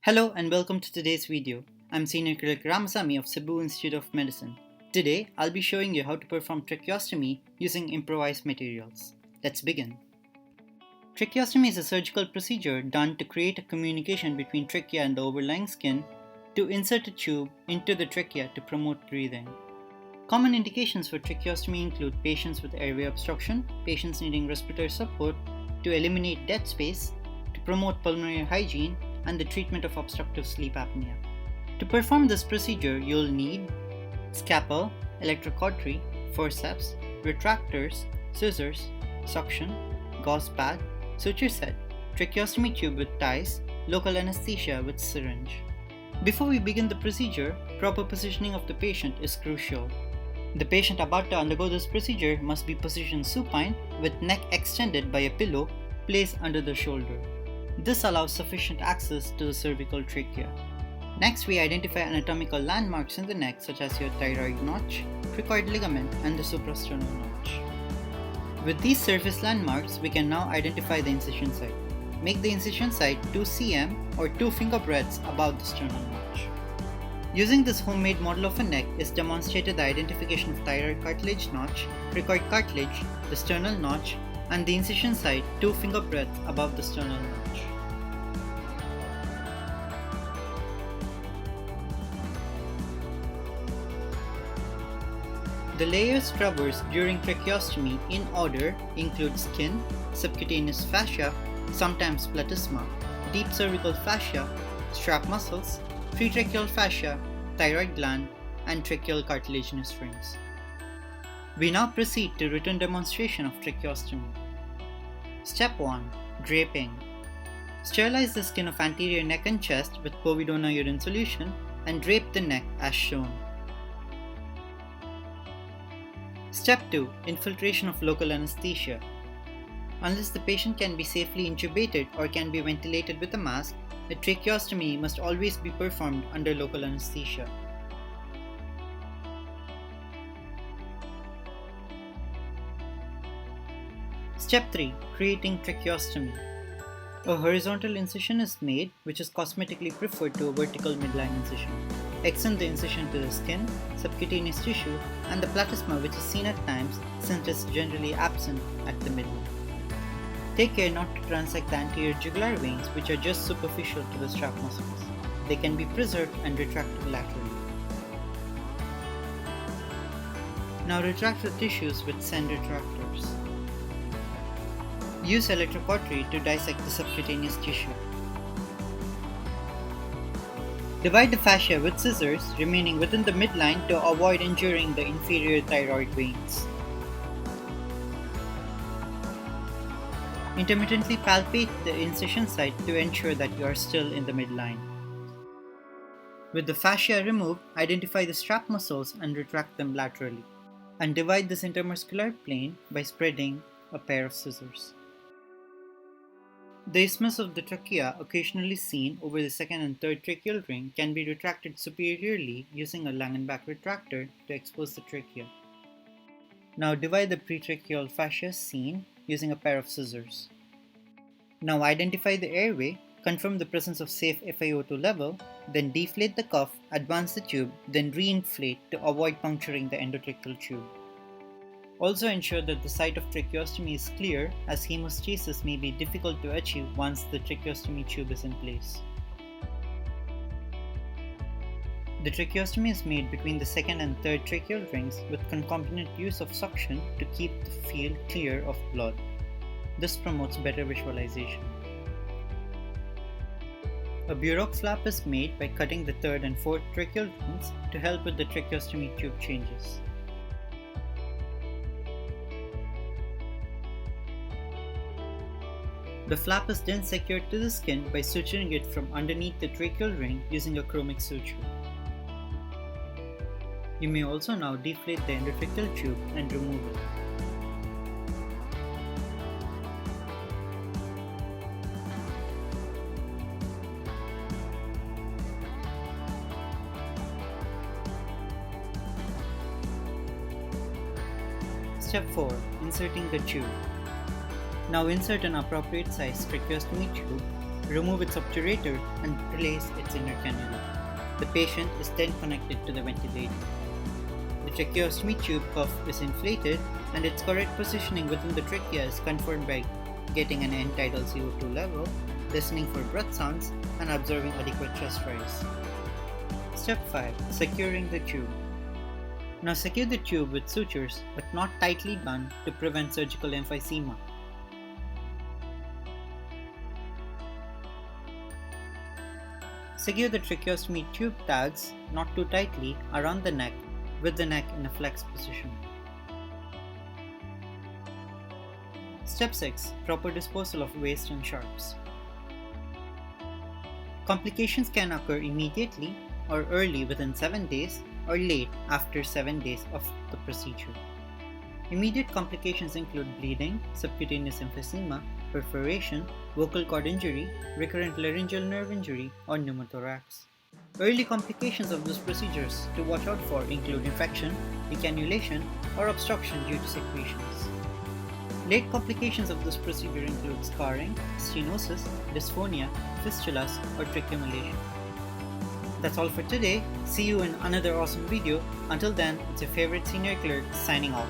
Hello and welcome to today's video. I'm Senior Critic Ramasamy of Cebu Institute of Medicine. Today, I'll be showing you how to perform tracheostomy using improvised materials. Let's begin. Tracheostomy is a surgical procedure done to create a communication between trachea and the overlying skin to insert a tube into the trachea to promote breathing. Common indications for tracheostomy include patients with airway obstruction, patients needing respiratory support, to eliminate dead space, to promote pulmonary hygiene, and the treatment of obstructive sleep apnea. To perform this procedure, you'll need scalpel, electrocautery, forceps, retractors, scissors, suction, gauze pad, suture set, tracheostomy tube with ties, local anesthesia with syringe. Before we begin the procedure, proper positioning of the patient is crucial. The patient about to undergo this procedure must be positioned supine with neck extended by a pillow placed under the shoulder. This allows sufficient access to the cervical trachea. Next, we identify anatomical landmarks in the neck such as your thyroid notch, cricoid ligament, and the suprasternal notch. With these surface landmarks, we can now identify the incision site. Make the incision site 2 cm or 2 finger breadths above the sternal notch. Using this homemade model of a neck is demonstrated the identification of thyroid cartilage notch, cricoid cartilage, the sternal notch, and the incision site 2 finger breadths above the sternal notch. The layers traversed during tracheostomy in order include skin, subcutaneous fascia, sometimes platysma, deep cervical fascia, strap muscles, pretracheal fascia, thyroid gland, and tracheal cartilaginous rings. We now proceed to written demonstration of tracheostomy. Step 1. Draping. Sterilize the skin of anterior neck and chest with povidone urine solution and drape the neck as shown. Step 2. Infiltration of local anesthesia. Unless the patient can be safely intubated or can be ventilated with a mask, a tracheostomy must always be performed under local anesthesia. Step 3. Creating tracheostomy. A horizontal incision is made, which is cosmetically preferred to a vertical midline incision. Extend the incision to the skin, subcutaneous tissue, and the platysma, which is seen at times since it is generally absent at the midline. Take care not to transect the anterior jugular veins, which are just superficial to the strap muscles. They can be preserved and retracted laterally. Now retract the tissues with send retractors. Use electrocautery to dissect the subcutaneous tissue. Divide the fascia with scissors, remaining within the midline to avoid injuring the inferior thyroid veins. Intermittently palpate the incision site to ensure that you are still in the midline. With the fascia removed, identify the strap muscles and retract them laterally. And divide this intermuscular plane by spreading a pair of scissors. The isthmus of the trachea, occasionally seen over the second and third tracheal ring, can be retracted superiorly using a Langenbach retractor to expose the trachea. Now divide the pretracheal fascia seen using a pair of scissors. Now identify the airway, confirm the presence of safe FiO2 level, then deflate the cuff, advance the tube, then reinflate to avoid puncturing the endotracheal tube. Also ensure that the site of tracheostomy is clear, as hemostasis may be difficult to achieve once the tracheostomy tube is in place. The tracheostomy is made between the second and third tracheal rings with concomitant use of suction to keep the field clear of blood. This promotes better visualization. A Burok flap is made by cutting the third and fourth tracheal rings to help with the tracheostomy tube changes. The flap is then secured to the skin by suturing it from underneath the tracheal ring using a chromic suture. You may also now deflate the endotracheal tube and remove it. Step 4. Inserting the tube. Now insert an appropriate size tracheostomy tube, remove its obturator and place its inner cannula. The patient is then connected to the ventilator. The tracheostomy tube cuff is inflated and its correct positioning within the trachea is confirmed by getting an end-tidal CO2 level, listening for breath sounds, and observing adequate chest rise. Step 5. Securing the tube. Now secure the tube with sutures but not tightly done to prevent surgical emphysema. Secure the tracheostomy tube tags not too tightly around the neck with the neck in a flex position. Step 6. Proper disposal of waste and sharps. Complications can occur immediately or early within 7 days or late after 7 days of the procedure. Immediate complications include bleeding, subcutaneous emphysema, perforation, vocal cord injury, recurrent laryngeal nerve injury, or pneumothorax. Early complications of these procedures to watch out for include infection, decannulation, or obstruction due to secretions. Late complications of this procedure include scarring, stenosis, dysphonia, fistulas, or tracheomalacia. That's all for today. See you in another awesome video. Until then, it's your favorite senior clerk signing off.